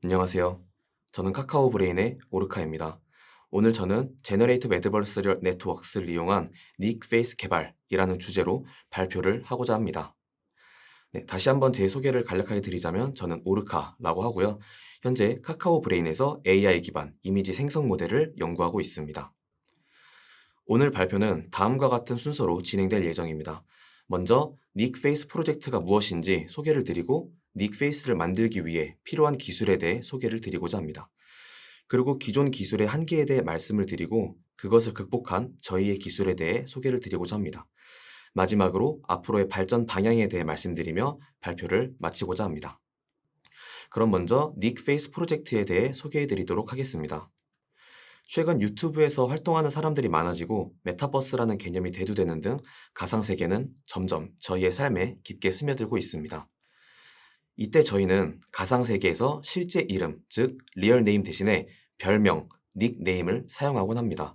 안녕하세요. 저는 카카오 브레인의 오르카입니다. 오늘 저는 제너레이티브 애드버서리얼 네트워크스를 이용한 닉 페이스 개발이라는 주제로 발표를 하고자 합니다. 네, 다시 한번 제 소개를 간략하게 드리자면 저는 오르카라고 하고요. 현재 카카오 브레인에서 AI 기반 이미지 생성 모델을 연구하고 있습니다. 오늘 발표는 다음과 같은 순서로 진행될 예정입니다. 먼저 닉페이스 프로젝트가 무엇인지 소개를 드리고 닉페이스를 만들기 위해 필요한 기술에 대해 소개를 드리고자 합니다. 그리고 기존 기술의 한계에 대해 말씀을 드리고 그것을 극복한 저희의 기술에 대해 소개를 드리고자 합니다. 마지막으로 앞으로의 발전 방향에 대해 말씀드리며 발표를 마치고자 합니다. 그럼 먼저 닉페이스 프로젝트에 대해 소개해 드리도록 하겠습니다. 최근 유튜브에서 활동하는 사람들이 많아지고 메타버스라는 개념이 대두되는 등 가상세계는 점점 저희의 삶에 깊게 스며들고 있습니다. 이때 저희는 가상세계에서 실제 이름, 즉 리얼네임 대신에 별명, 닉네임을 사용하곤 합니다.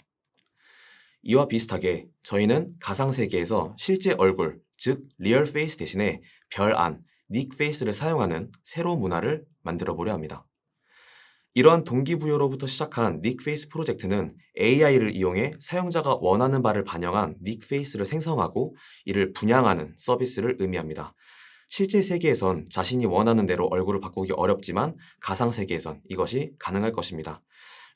이와 비슷하게 저희는 가상세계에서 실제 얼굴, 즉 리얼페이스 대신에 별안, 닉페이스를 사용하는 새로운 문화를 만들어 보려 합니다. 이러한 동기부여로부터 시작한 닉페이스 프로젝트는 AI를 이용해 사용자가 원하는 바를 반영한 닉페이스를 생성하고 이를 분양하는 서비스를 의미합니다. 실제 세계에선 자신이 원하는 대로 얼굴을 바꾸기 어렵지만 가상 세계에선 이것이 가능할 것입니다.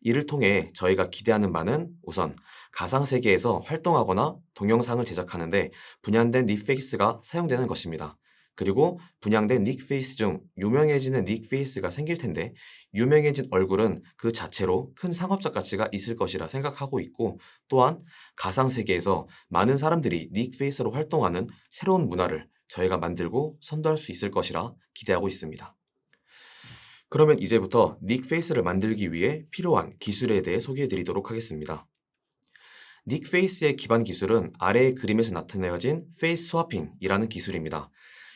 이를 통해 저희가 기대하는 바는 우선 가상 세계에서 활동하거나 동영상을 제작하는데 분양된 닉페이스가 사용되는 것입니다. 그리고 분양된 닉페이스 중 유명해지는 닉페이스가 생길 텐데 유명해진 얼굴은 그 자체로 큰 상업적 가치가 있을 것이라 생각하고 있고 또한 가상 세계에서 많은 사람들이 닉페이스로 활동하는 새로운 문화를 저희가 만들고 선도할 수 있을 것이라 기대하고 있습니다. 그러면 이제부터 닉페이스를 만들기 위해 필요한 기술에 대해 소개해 드리도록 하겠습니다. 닉페이스의 기반 기술은 아래의 그림에서 나타내어진 페이스 스와핑이라는 기술입니다.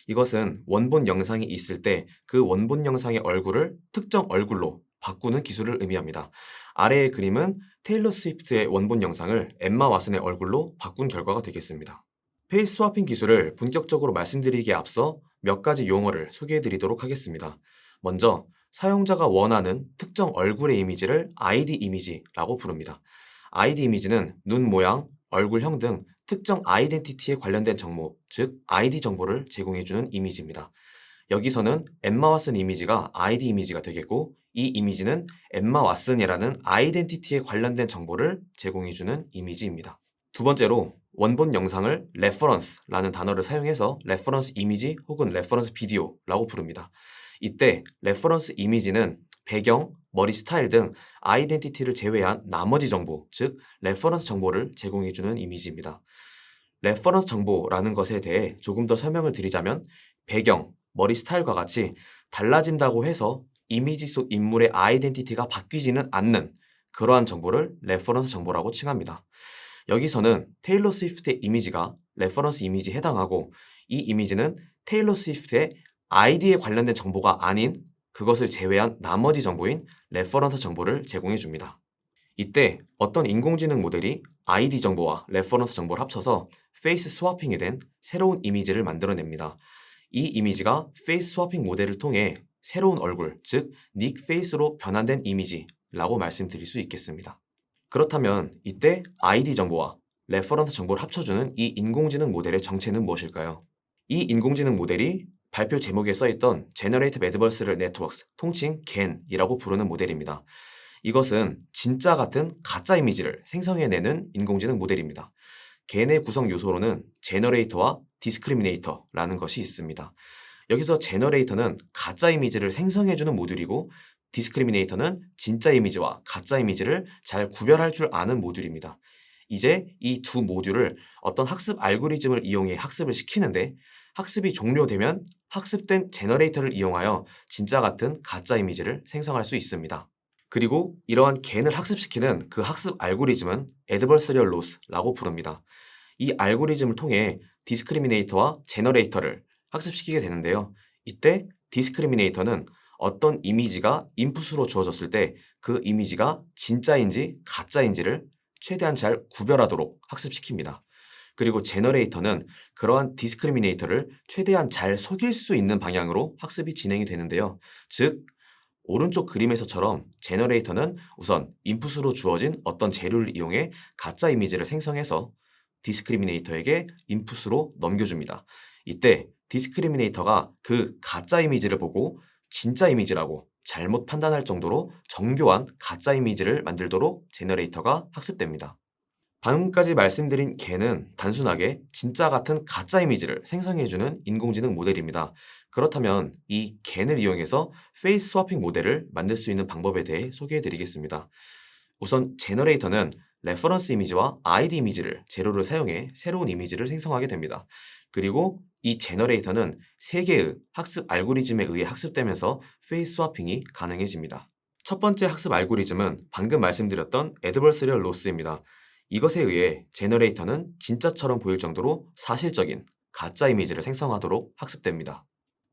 이것은 원본 영상이 있을 때 그 원본 영상의 얼굴을 특정 얼굴로 바꾸는 기술을 의미합니다. 아래의 그림은 테일러 스위프트의 원본 영상을 엠마 왓슨의 얼굴로 바꾼 결과가 되겠습니다. 페이스 스와핑 기술을 본격적으로 말씀드리기에 앞서 몇 가지 용어를 소개해 드리도록 하겠습니다. 먼저 사용자가 원하는 특정 얼굴의 이미지를 ID 이미지라고 부릅니다. ID 이미지는 눈 모양, 얼굴형 등 특정 아이덴티티에 관련된 정보, 즉 ID 정보를 제공해주는 이미지입니다. 여기서는 엠마 왓슨 이미지가 ID 이미지가 되겠고 이 이미지는 엠마 왓슨이라는 아이덴티티에 관련된 정보를 제공해주는 이미지입니다. 두 번째로 원본 영상을 레퍼런스라는 단어를 사용해서 레퍼런스 이미지 혹은 레퍼런스 비디오라고 부릅니다. 이때 레퍼런스 이미지는 배경, 머리 스타일 등 아이덴티티를 제외한 나머지 정보, 즉 레퍼런스 정보를 제공해주는 이미지입니다. 레퍼런스 정보라는 것에 대해 조금 더 설명을 드리자면 배경, 머리 스타일과 같이 달라진다고 해서 이미지 속 인물의 아이덴티티가 바뀌지는 않는 그러한 정보를 레퍼런스 정보라고 칭합니다. 여기서는 테일러 스위프트의 이미지가 레퍼런스 이미지에 해당하고 이 이미지는 테일러 스위프트의 아이디에 관련된 정보가 아닌 그것을 제외한 나머지 정보인 레퍼런스 정보를 제공해 줍니다. 이때 어떤 인공지능 모델이 아이디 정보와 레퍼런스 정보를 합쳐서 페이스 스와핑이 된 새로운 이미지를 만들어냅니다. 이 이미지가 페이스 스와핑 모델을 통해 새로운 얼굴, 즉 닉 페이스로 변환된 이미지라고 말씀드릴 수 있겠습니다. 그렇다면 이때 아이디 정보와 레퍼런스 정보를 합쳐주는 이 인공지능 모델의 정체는 무엇일까요? 이 인공지능 모델이 발표 제목에 써있던 Generative Adversarial Networks, 통칭 GAN이라고 부르는 모델입니다. 이것은 진짜 같은 가짜 이미지를 생성해내는 인공지능 모델입니다. GAN의 구성 요소로는 제너레이터와 디스크리미네이터라는 것이 있습니다. 여기서 제너레이터는 가짜 이미지를 생성해주는 모듈이고 디스크리미네이터는 진짜 이미지와 가짜 이미지를 잘 구별할 줄 아는 모듈입니다. 이제 이 두 모듈을 어떤 학습 알고리즘을 이용해 학습을 시키는데 학습이 종료되면 학습된 제너레이터를 이용하여 진짜 같은 가짜 이미지를 생성할 수 있습니다. 그리고 이러한 겐을 학습시키는 그 학습 알고리즘은 Adversarial Loss라고 부릅니다. 이 알고리즘을 통해 디스크리미네이터와 제너레이터를 학습시키게 되는데요. 이때 디스크리미네이터는 어떤 이미지가 인풋으로 주어졌을 때 그 이미지가 진짜인지 가짜인지를 최대한 잘 구별하도록 학습시킵니다. 그리고 제너레이터는 그러한 디스크리미네이터를 최대한 잘 속일 수 있는 방향으로 학습이 진행이 되는데요. 즉 오른쪽 그림에서처럼 제너레이터는 우선 인풋으로 주어진 어떤 재료를 이용해 가짜 이미지를 생성해서 디스크리미네이터에게 인풋으로 넘겨줍니다. 이때 디스크리미네이터가 그 가짜 이미지를 보고 진짜 이미지라고 잘못 판단할 정도로 정교한 가짜 이미지를 만들도록 제너레이터가 학습됩니다. 방금까지 말씀드린 갠은 단순하게 진짜 같은 가짜 이미지를 생성해주는 인공지능 모델입니다. 그렇다면 이 갠을 이용해서 페이스 스와핑 모델을 만들 수 있는 방법에 대해 소개해드리겠습니다. 우선 제너레이터는 레퍼런스 이미지와 아이디 이미지를 재료로 사용해 새로운 이미지를 생성하게 됩니다. 그리고 이 제너레이터는 3개의 학습 알고리즘에 의해 학습되면서 페이스 스와핑이 가능해집니다. 첫 번째 학습 알고리즘은 방금 말씀드렸던 애드버서리얼 로스입니다. 이것에 의해 제너레이터는 진짜처럼 보일 정도로 사실적인 가짜 이미지를 생성하도록 학습됩니다.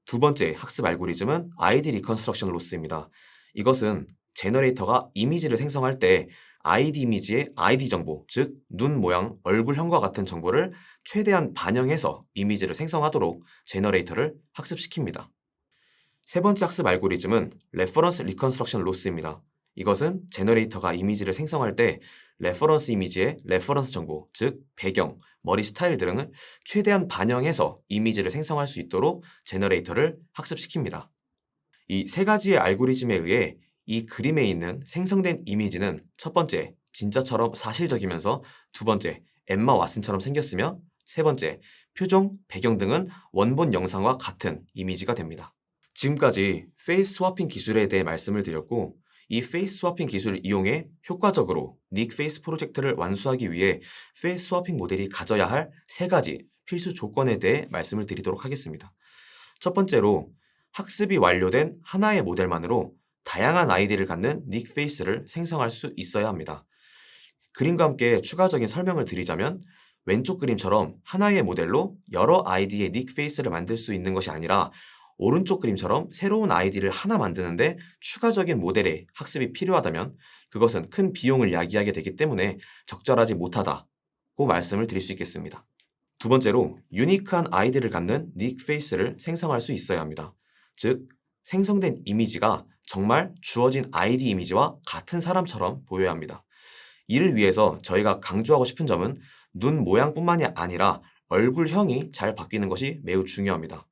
두 번째 학습 알고리즘은 아이디 리컨스트럭션 로스입니다. 이것은 제너레이터가 이미지를 생성할 때 아이디 이미지의 아이디 정보, 즉 눈 모양, 얼굴형과 같은 정보를 최대한 반영해서 이미지를 생성하도록 제너레이터를 학습시킵니다. 세 번째 학습 알고리즘은 레퍼런스 리컨스트럭션 로스입니다. 이것은 제너레이터가 이미지를 생성할 때 레퍼런스 이미지의 레퍼런스 정보, 즉 배경, 머리 스타일 등을 최대한 반영해서 이미지를 생성할 수 있도록 제너레이터를 학습시킵니다. 이 세 가지의 알고리즘에 의해 이 그림에 있는 생성된 이미지는 첫 번째, 진짜처럼 사실적이면서 두 번째, 엠마 왓슨처럼 생겼으며 세 번째, 표정, 배경 등은 원본 영상과 같은 이미지가 됩니다. 지금까지 페이스 스와핑 기술에 대해 말씀을 드렸고 이 페이스 스와핑 기술을 이용해 효과적으로 닉 페이스 프로젝트를 완수하기 위해 페이스 스와핑 모델이 가져야 할 3가지 필수 조건에 대해 말씀을 드리도록 하겠습니다. 첫 번째로 학습이 완료된 하나의 모델만으로 다양한 아이디를 갖는 닉 페이스를 생성할 수 있어야 합니다. 그림과 함께 추가적인 설명을 드리자면 왼쪽 그림처럼 하나의 모델로 여러 아이디의 닉 페이스를 만들 수 있는 것이 아니라 오른쪽 그림처럼 새로운 아이디를 하나 만드는데 추가적인 모델의 학습이 필요하다면 그것은 큰 비용을 야기하게 되기 때문에 적절하지 못하다고 말씀을 드릴 수 있겠습니다. 두 번째로 유니크한 아이디를 갖는 닉 페이스를 생성할 수 있어야 합니다. 즉 생성된 이미지가 정말 주어진 아이디 이미지와 같은 사람처럼 보여야 합니다. 이를 위해서 저희가 강조하고 싶은 점은 눈 모양뿐만이 아니라 얼굴형이 잘 바뀌는 것이 매우 중요합니다.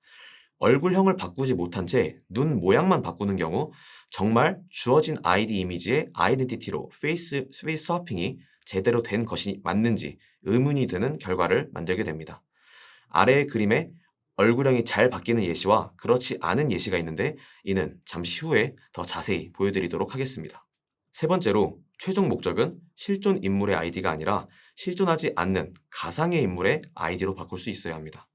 얼굴형을 바꾸지 못한 채 눈 모양만 바꾸는 경우 정말 주어진 아이디 이미지의 아이덴티티로 페이스 스와핑이 제대로 된 것이 맞는지 의문이 드는 결과를 만들게 됩니다. 아래의 그림에 얼굴형이 잘 바뀌는 예시와 그렇지 않은 예시가 있는데 이는 잠시 후에 더 자세히 보여드리도록 하겠습니다. 세 번째로 최종 목적은 실존 인물의 아이디가 아니라 실존하지 않는 가상의 인물의 아이디로 바꿀 수 있어야 합니다.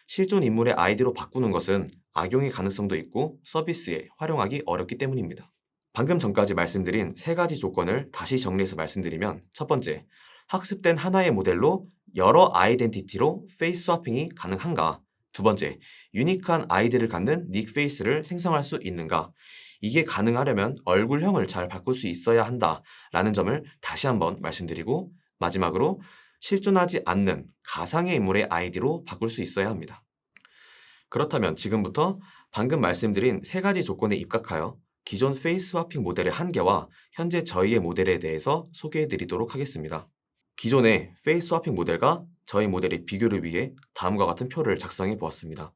실존 인물의 아이디로 바꾸는 것은 악용의 가능성도 있고 서비스에 활용하기 어렵기 때문입니다. 방금 전까지 말씀드린 3가지 조건을 다시 정리해서 말씀드리면 첫 번째, 학습된 하나의 모델로 여러 아이덴티티로 페이스 스와핑이 가능한가? 두 번째, 유니크한 아이디를 갖는 닉 페이스를 생성할 수 있는가? 이게 가능하려면 얼굴형을 잘 바꿀 수 있어야 한다라는 점을 다시 한번 말씀드리고 마지막으로 실존하지 않는 가상의 인물의 아이디로 바꿀 수 있어야 합니다. 그렇다면 지금부터 방금 말씀드린 3가지 조건에 입각하여 기존 페이스 스와핑 모델의 한계와 현재 저희의 모델에 대해서 소개해 드리도록 하겠습니다. 기존의 페이스 스와핑 모델과 저희 모델의 비교를 위해 다음과 같은 표를 작성해 보았습니다.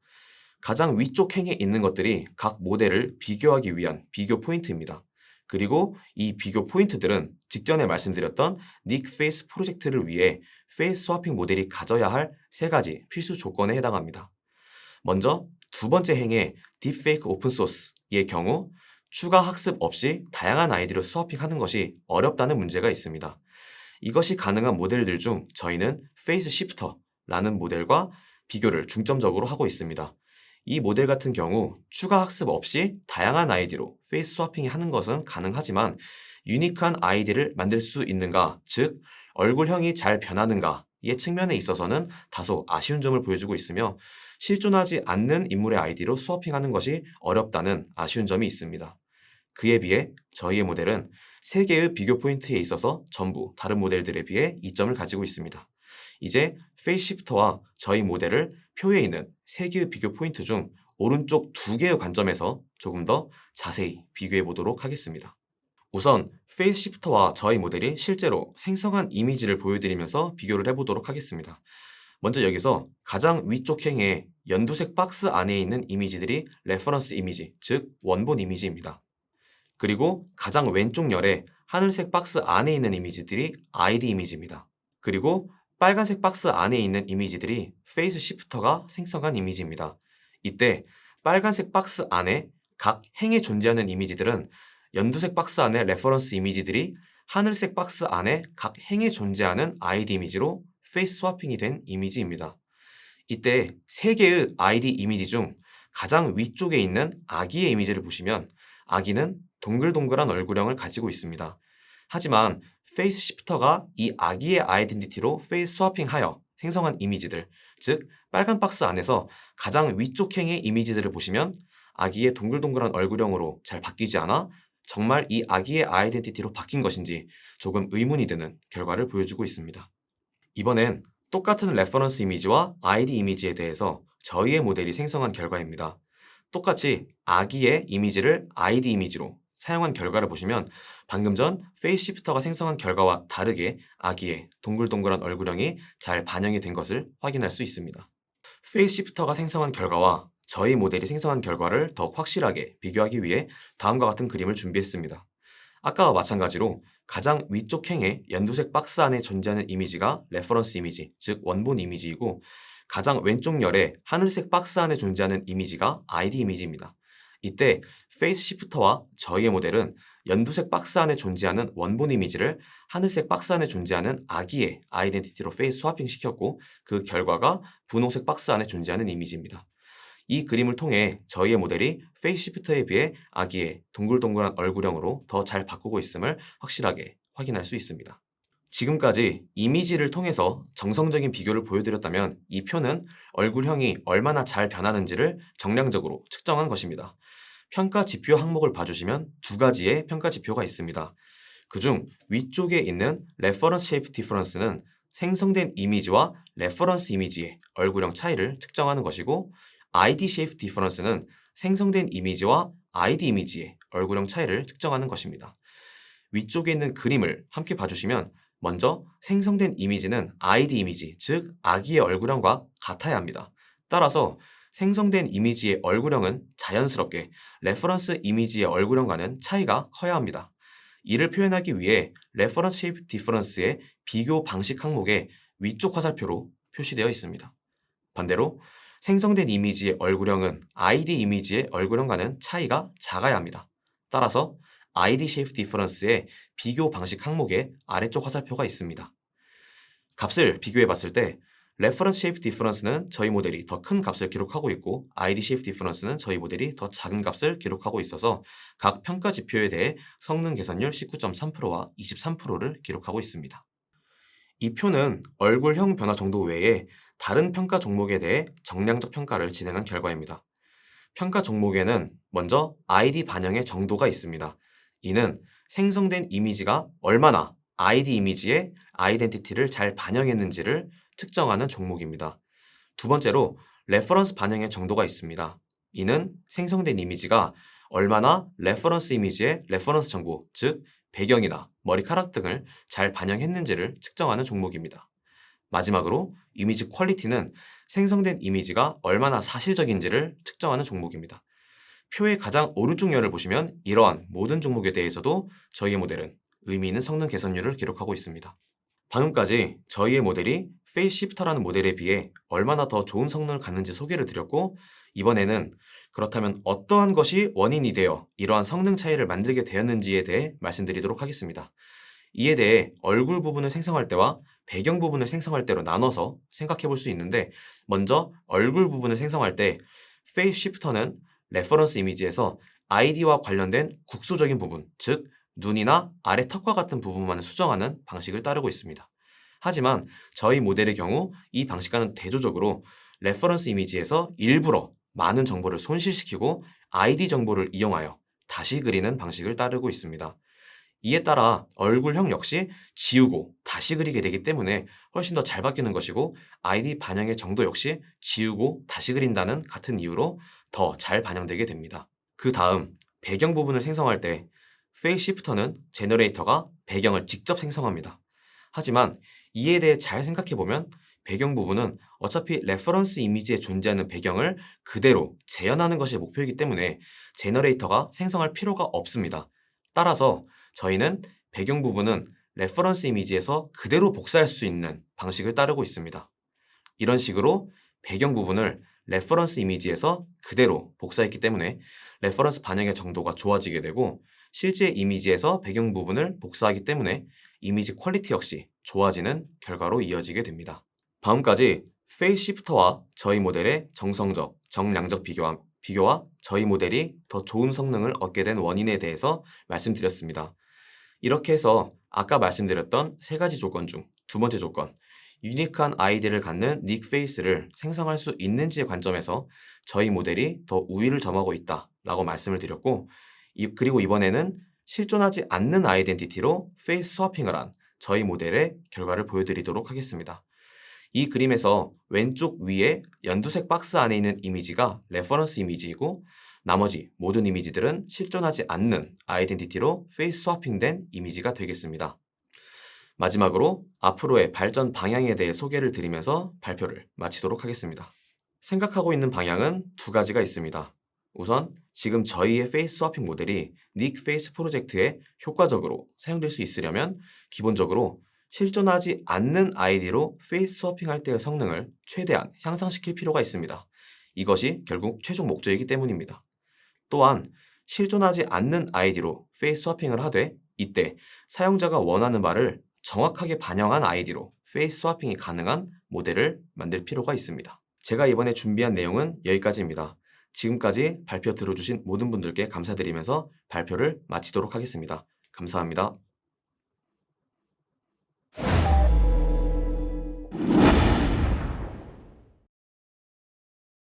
가장 위쪽 행에 있는 것들이 각 모델을 비교하기 위한 비교 포인트입니다. 그리고 이 비교 포인트들은 직전에 말씀드렸던 닉 페이스 프로젝트를 위해 페이스 스와핑 모델이 가져야 할 3가지 필수 조건에 해당합니다. 먼저 두 번째 행의 딥페이크 오픈소스의 경우 추가 학습 없이 다양한 아이디로 스와핑하는 것이 어렵다는 문제가 있습니다. 이것이 가능한 모델들 중 저희는 페이스 시프터라는 모델과 비교를 중점적으로 하고 있습니다. 이 모델 같은 경우 추가 학습 없이 다양한 아이디로 페이스 스와핑이 하는 것은 가능하지만 유니크한 아이디를 만들 수 있는가, 즉 얼굴형이 잘 변하는가의 측면에 있어서는 다소 아쉬운 점을 보여주고 있으며 실존하지 않는 인물의 아이디로 스와핑하는 것이 어렵다는 아쉬운 점이 있습니다. 그에 비해 저희의 모델은 3개의 비교 포인트에 있어서 전부 다른 모델들에 비해 이점을 가지고 있습니다. 이제 페이스 시프터와 저희 모델을 표에 있는 3개의 비교 포인트 중 오른쪽 두 개의 관점에서 조금 더 자세히 비교해 보도록 하겠습니다. 우선 페이스 시프터와 저희 모델이 실제로 생성한 이미지를 보여드리면서 비교를 해보도록 하겠습니다. 먼저 여기서 가장 위쪽 행에 연두색 박스 안에 있는 이미지들이 레퍼런스 이미지, 즉 원본 이미지입니다. 그리고 가장 왼쪽 열에 하늘색 박스 안에 있는 이미지들이 ID 이미지입니다. 그리고 빨간색 박스 안에 있는 이미지들이 페이스 시프터가 생성한 이미지입니다. 이때 빨간색 박스 안에 각 행에 존재하는 이미지들은 연두색 박스 안에 레퍼런스 이미지들이 하늘색 박스 안에 각 행에 존재하는 ID 이미지로 페이스 스와핑이 된 이미지입니다. 이때 세 개의 ID 이미지 중 가장 위쪽에 있는 아기의 이미지를 보시면 아기는 동글동글한 얼굴형을 가지고 있습니다. 하지만 페이스 시프터가 이 아기의 아이덴티티로 페이스 스와핑하여 생성한 이미지들, 즉 빨간 박스 안에서 가장 위쪽 행의 이미지들을 보시면 아기의 동글동글한 얼굴형으로 잘 바뀌지 않아 정말 이 아기의 아이덴티티로 바뀐 것인지 조금 의문이 드는 결과를 보여주고 있습니다. 이번엔 똑같은 레퍼런스 이미지와 ID 이미지에 대해서 저희의 모델이 생성한 결과입니다. 똑같이 아기의 이미지를 ID 이미지로 사용한 결과를 보시면 방금 전 페이스 시프터가 생성한 결과와 다르게 아기의 동글동글한 얼굴형이 잘 반영이 된 것을 확인할 수 있습니다. 페이스 시프터가 생성한 결과와 저희 모델이 생성한 결과를 더욱 확실하게 비교하기 위해 다음과 같은 그림을 준비했습니다. 아까와 마찬가지로 가장 위쪽 행에 연두색 박스 안에 존재하는 이미지가 레퍼런스 이미지, 즉 원본 이미지이고 가장 왼쪽 열에 하늘색 박스 안에 존재하는 이미지가 ID 이미지입니다. 이때 페이스 시프터와 저희의 모델은 연두색 박스 안에 존재하는 원본 이미지를 하늘색 박스 안에 존재하는 아기의 아이덴티티로 페이스 스와핑 시켰고 그 결과가 분홍색 박스 안에 존재하는 이미지입니다. 이 그림을 통해 저희의 모델이 페이스 시프터에 비해 아기의 동글동글한 얼굴형으로 더 잘 바꾸고 있음을 확실하게 확인할 수 있습니다. 지금까지 이미지를 통해서 정성적인 비교를 보여드렸다면 이 표는 얼굴형이 얼마나 잘 변하는지를 정량적으로 측정한 것입니다. 평가 지표 항목을 봐주시면 두 가지의 평가 지표가 있습니다. 그중 위쪽에 있는 레퍼런스 쉐이프 디퍼런스는 생성된 이미지와 레퍼런스 이미지의 얼굴형 차이를 측정하는 것이고 ID 쉐이프 디퍼런스는 생성된 이미지와 ID 이미지의 얼굴형 차이를 측정하는 것입니다. 위쪽에 있는 그림을 함께 봐주시면 먼저 생성된 이미지는 ID 이미지, 즉 아기의 얼굴형과 같아야 합니다. 따라서 생성된 이미지의 얼굴형은 자연스럽게 레퍼런스 이미지의 얼굴형과는 차이가 커야 합니다. 이를 표현하기 위해 레퍼런스 쉐이프 디퍼런스의 비교 방식 항목에 위쪽 화살표로 표시되어 있습니다. 반대로 생성된 이미지의 얼굴형은 ID 이미지의 얼굴형과는 차이가 작아야 합니다. 따라서 ID Shape Difference의 비교 방식 항목에 아래쪽 화살표가 있습니다. 값을 비교해 봤을 때 Reference Shape Difference는 저희 모델이 더 큰 값을 기록하고 있고 ID Shape Difference는 저희 모델이 더 작은 값을 기록하고 있어서 각 평가 지표에 대해 성능 개선율 19.3%와 23%를 기록하고 있습니다. 이 표는 얼굴형 변화 정도 외에 다른 평가 종목에 대해 정량적 평가를 진행한 결과입니다. 평가 종목에는 먼저 ID 반영의 정도가 있습니다. 이는 생성된 이미지가 얼마나 ID 이미지의 아이덴티티를 잘 반영했는지를 측정하는 종목입니다. 두 번째로 레퍼런스 반영의 정도가 있습니다. 이는 생성된 이미지가 얼마나 레퍼런스 이미지의 레퍼런스 정보, 즉 배경이나 머리카락 등을 잘 반영했는지를 측정하는 종목입니다. 마지막으로 이미지 퀄리티는 생성된 이미지가 얼마나 사실적인지를 측정하는 종목입니다. 표의 가장 오른쪽 열을 보시면 이러한 모든 종목에 대해서도 저희의 모델은 의미 있는 성능 개선율을 기록하고 있습니다. 방금까지 저희의 모델이 페이스 시프터라는 모델에 비해 얼마나 더 좋은 성능을 갖는지 소개를 드렸고 이번에는 그렇다면 어떠한 것이 원인이 되어 이러한 성능 차이를 만들게 되었는지에 대해 말씀드리도록 하겠습니다. 이에 대해 얼굴 부분을 생성할 때와 배경 부분을 생성할 때로 나눠서 생각해 볼 수 있는데 먼저 얼굴 부분을 생성할 때 페이스 시프터는 레퍼런스 이미지에서 아이디와 관련된 국소적인 부분, 즉 눈이나 아래 턱과 같은 부분만을 수정하는 방식을 따르고 있습니다. 하지만 저희 모델의 경우 이 방식과는 대조적으로 레퍼런스 이미지에서 일부러 많은 정보를 손실시키고 아이디 정보를 이용하여 다시 그리는 방식을 따르고 있습니다. 이에 따라 얼굴형 역시 지우고 다시 그리게 되기 때문에 훨씬 더 잘 바뀌는 것이고 아이디 반영의 정도 역시 지우고 다시 그린다는 같은 이유로 더 잘 반영되게 됩니다. 그 다음 배경 부분을 생성할 때 페이스 시프터는 제너레이터가 배경을 직접 생성합니다. 하지만 이에 대해 잘 생각해보면 배경 부분은 어차피 레퍼런스 이미지에 존재하는 배경을 그대로 재현하는 것이 목표이기 때문에 제너레이터가 생성할 필요가 없습니다. 따라서 저희는 배경 부분은 레퍼런스 이미지에서 그대로 복사할 수 있는 방식을 따르고 있습니다. 이런 식으로 배경 부분을 레퍼런스 이미지에서 그대로 복사했기 때문에 레퍼런스 반영의 정도가 좋아지게 되고 실제 이미지에서 배경 부분을 복사하기 때문에 이미지 퀄리티 역시 좋아지는 결과로 이어지게 됩니다. 다음까지 페이스 시프터와 저희 모델의 정성적, 정량적 비교와 저희 모델이 더 좋은 성능을 얻게 된 원인에 대해서 말씀드렸습니다. 이렇게 해서 아까 말씀드렸던 세 가지 조건 중 두 번째 조건, 유니크한 아이디를 갖는 닉 페이스를 생성할 수 있는지의 관점에서 저희 모델이 더 우위를 점하고 있다라고 말씀을 드렸고, 그리고 이번에는 실존하지 않는 아이덴티티로 페이스 스와핑을 한 저희 모델의 결과를 보여드리도록 하겠습니다. 이 그림에서 왼쪽 위에 연두색 박스 안에 있는 이미지가 레퍼런스 이미지이고 나머지 모든 이미지들은 실존하지 않는 아이덴티티로 페이스 스와핑된 이미지가 되겠습니다. 마지막으로 앞으로의 발전 방향에 대해 소개를 드리면서 발표를 마치도록 하겠습니다. 생각하고 있는 방향은 두 가지가 있습니다. 우선 지금 저희의 페이스 스와핑 모델이 닉 페이스 프로젝트에 효과적으로 사용될 수 있으려면 기본적으로 실존하지 않는 아이디로 페이스 스와핑할 때의 성능을 최대한 향상시킬 필요가 있습니다. 이것이 결국 최종 목적이기 때문입니다. 또한 실존하지 않는 아이디로 페이스 스와핑을 하되 이때 사용자가 원하는 바를 정확하게 반영한 아이디로 페이스 스와핑이 가능한 모델을 만들 필요가 있습니다. 제가 이번에 준비한 내용은 여기까지입니다. 지금까지 발표 들어주신 모든 분들께 감사드리면서 발표를 마치도록 하겠습니다. 감사합니다.